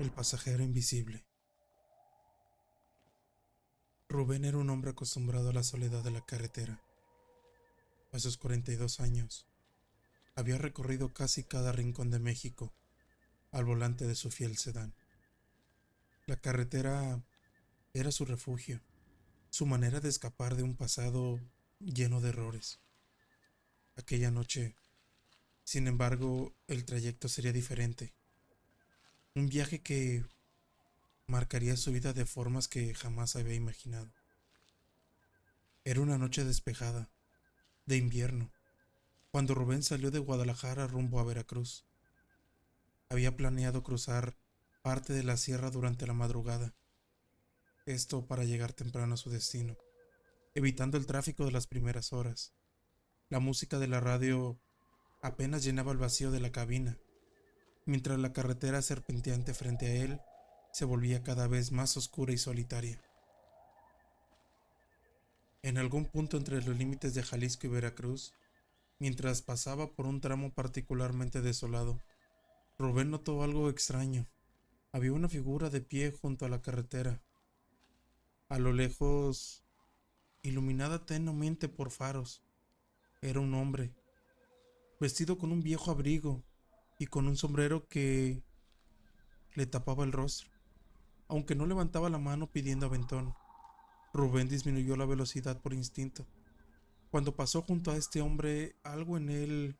El pasajero invisible. Rubén era un hombre acostumbrado a la soledad de la carretera. A sus 42 años, había recorrido casi cada rincón de México al volante de su fiel sedán. La carretera era su refugio, su manera de escapar de un pasado lleno de errores. Aquella noche, sin embargo, el trayecto sería diferente. Un viaje que marcaría su vida de formas que jamás había imaginado. Era una noche despejada, de invierno, cuando Rubén salió de Guadalajara rumbo a Veracruz. Había planeado cruzar parte de la sierra durante la madrugada, esto para llegar temprano a su destino, evitando el tráfico de las primeras horas. La música de la radio apenas llenaba el vacío de la cabina, mientras la carretera serpenteante frente a él se volvía cada vez más oscura y solitaria. En algún punto entre los límites de Jalisco y Veracruz, mientras pasaba por un tramo particularmente desolado, Rubén notó algo extraño. Había una figura de pie junto a la carretera, a lo lejos, iluminada tenuemente por faros. Era un hombre, vestido con un viejo abrigo y con un sombrero que le tapaba el rostro, aunque no levantaba la mano pidiendo aventón. Rubén disminuyó la velocidad por instinto. Cuando pasó junto a este hombre, algo en él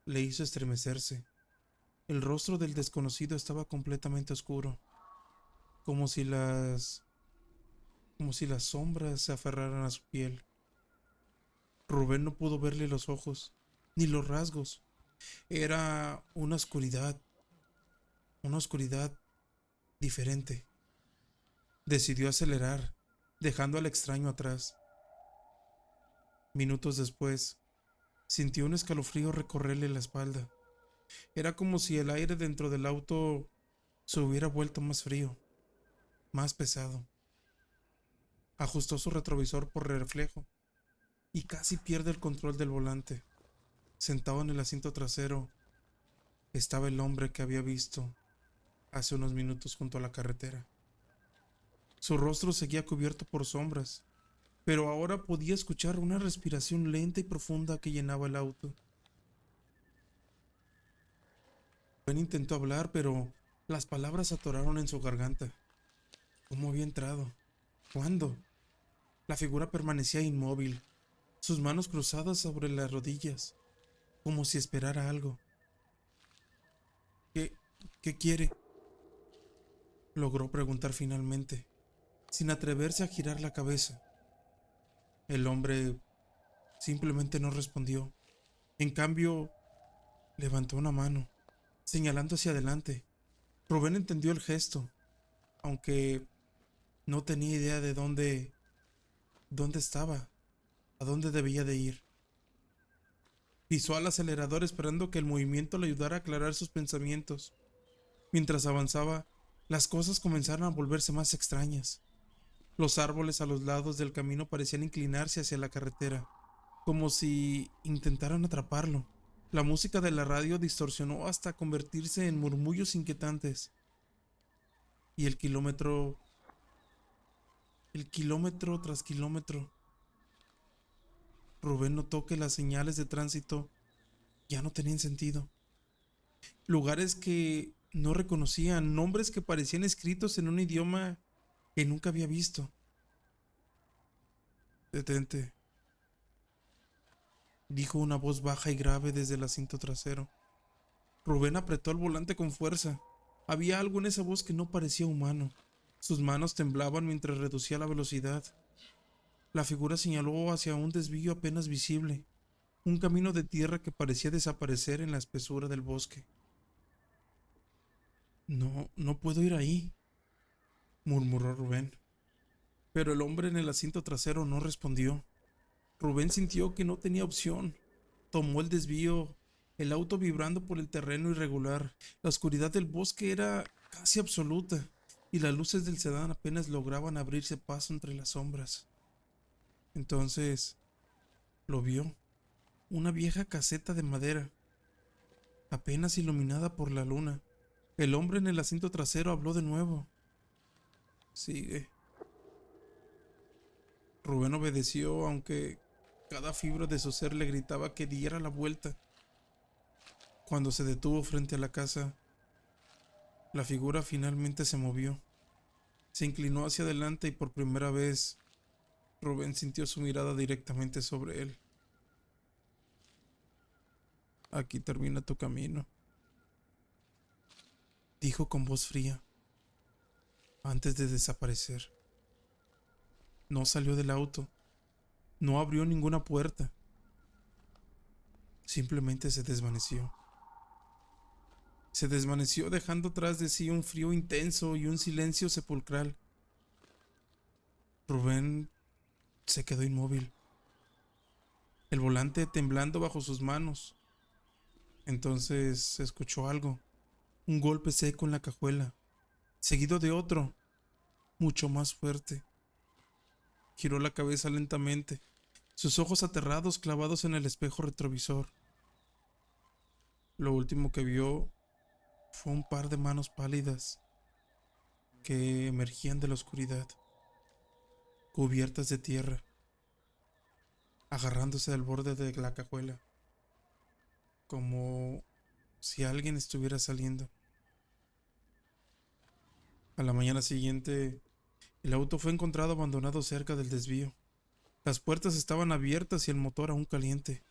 le hizo estremecerse. El rostro del desconocido estaba completamente oscuro, como si las como si las sombras se aferraran a su piel. Rubén no pudo verle los ojos, ni los rasgos. Era una oscuridad diferente. Decidió acelerar, dejando al extraño atrás. Minutos después, sintió un escalofrío recorrerle la espalda. Era como si el aire dentro del auto se hubiera vuelto más frío, más pesado. Ajustó su retrovisor por reflejo y casi pierde el control del volante. Sentado en el asiento trasero estaba el hombre que había visto hace unos minutos junto a la carretera. Su rostro seguía cubierto por sombras, pero ahora podía escuchar una respiración lenta y profunda que llenaba el auto. Ben intentó hablar, pero las palabras se atoraron en su garganta. ¿Cómo había entrado? ¿Cuándo? La figura permanecía inmóvil, sus manos cruzadas sobre las rodillas, como si esperara algo. ¿Qué, qué quiere? Logró preguntar finalmente, sin atreverse a girar la cabeza. El hombre simplemente no respondió. En cambio, levantó una mano, señalando hacia adelante. Rubén entendió el gesto, aunque no tenía idea de dónde estaba, a dónde debía de ir. Pisó al acelerador esperando que el movimiento le ayudara a aclarar sus pensamientos. Mientras avanzaba, las cosas comenzaron a volverse más extrañas. Los árboles a los lados del camino parecían inclinarse hacia la carretera, como si intentaran atraparlo. La música de la radio distorsionó hasta convertirse en murmullos inquietantes. Y el kilómetro tras kilómetro, Rubén notó que las señales de tránsito ya no tenían sentido. Lugares que no reconocían, nombres que parecían escritos en un idioma que nunca había visto. Detente, dijo una voz baja y grave desde el asiento trasero. Rubén apretó el volante con fuerza. Había algo en esa voz que no parecía humano. Sus manos temblaban mientras reducía la velocidad. La figura señaló hacia un desvío apenas visible, un camino de tierra que parecía desaparecer en la espesura del bosque. No, no puedo ir ahí, murmuró Rubén. Pero el hombre en el asiento trasero no respondió. Rubén sintió que no tenía opción. Tomó el desvío, el auto vibrando por el terreno irregular. La oscuridad del bosque era casi absoluta, y las luces del sedán apenas lograban abrirse paso entre las sombras. Entonces lo vio, una vieja caseta de madera, apenas iluminada por la luna. El hombre en el asiento trasero habló de nuevo. Sigue. Rubén obedeció, aunque cada fibra de su ser le gritaba que diera la vuelta. Cuando se detuvo frente a la casa, la figura finalmente se movió. Se inclinó hacia adelante y por primera vez Rubén sintió su mirada directamente sobre él. Aquí termina tu camino, dijo con voz fría, antes de desaparecer. No salió del auto, no abrió ninguna puerta, simplemente se desvaneció. Se desvaneció dejando tras de sí un frío intenso y un silencio sepulcral. Rubén se quedó inmóvil, el volante temblando bajo sus manos. Entonces escuchó algo, un golpe seco en la cajuela, seguido de otro, mucho más fuerte. Giró la cabeza lentamente, sus ojos aterrados clavados en el espejo retrovisor. Lo último que vio fue un par de manos pálidas que emergían de la oscuridad, cubiertas de tierra, agarrándose al borde de la cajuela, como si alguien estuviera saliendo. A la mañana siguiente, el auto fue encontrado abandonado cerca del desvío. Las puertas estaban abiertas y el motor aún caliente.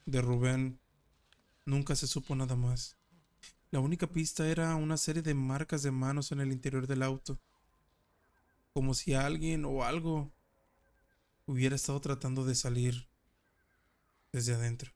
De Rubén nunca se supo nada más. La única pista era una serie de marcas de manos en el interior del auto, como si alguien o algo hubiera estado tratando de salir desde adentro.